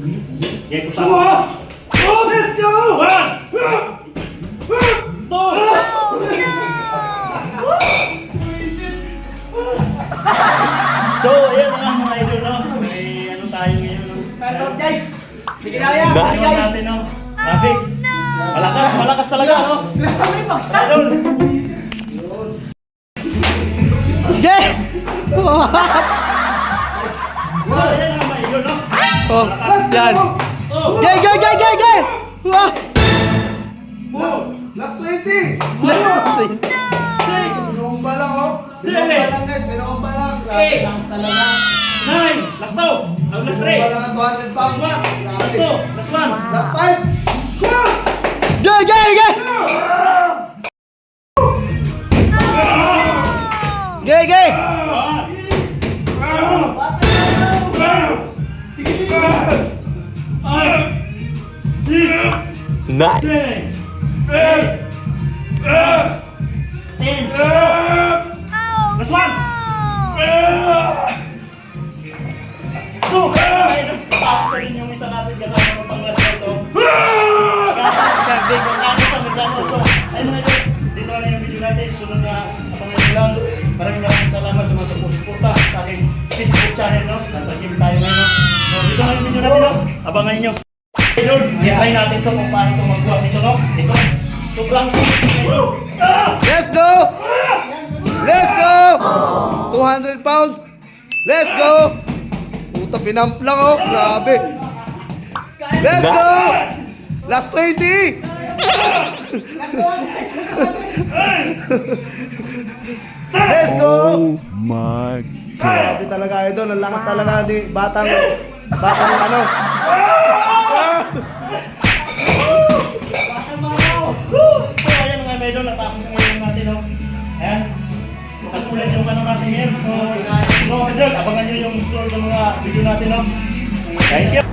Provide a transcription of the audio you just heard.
Yan ko sama. Oh, let's go! 1, 2. So, ayan mga idol, no? May ano tayo ngayon, no? Guys, hindi kinaya. Tingnan natin, no? Traffic. Malakas talaga, no? Grabe, bagsak. Idol. Yeah! So, ayan mga idol, no? Oh, yan. Oh! Gay! Wow! Last 20! Minumpa lang, oh. Minumpa lang, guys. Minumpa lang. Grabe lang talaga. 9! Last 2! Ang last 3! Minumpa lang ang 200 pounds. Last 2! Last 1! Last 5! Gay! Nice. 6! 10! Last 1! So, tapos rin yung isa natin kasama ng panglas ito. Kagay kung ano sa magano. So, ayun na yun. Dito na yung video natin. Sunod na abangan nyo lang. Maraming salamat sa mga support-suporta sa aking Facebook channel, no? Nasa gym tayo ngayon, no? So, dito na yung video natin, no? Abangan nyo. Idol, i-try natin to kung paano ito magbuhat nito, no? Ito. Sobrang Let's go! Let's go! 200 pounds! Let's go! Puta, pinamp lang, oh. Grabe. Let's go! Last 20! Let's go! Oh my God. Grabe talaga, idol. Ang lakas talaga ni batang ano. So, ayan mga medyo natapos na ngayon natin, no? Ayan. Bukas ulit yung ano natin ngayon. So, idol, abangan nyo yung susunod ng mga video natin, no? Thank you!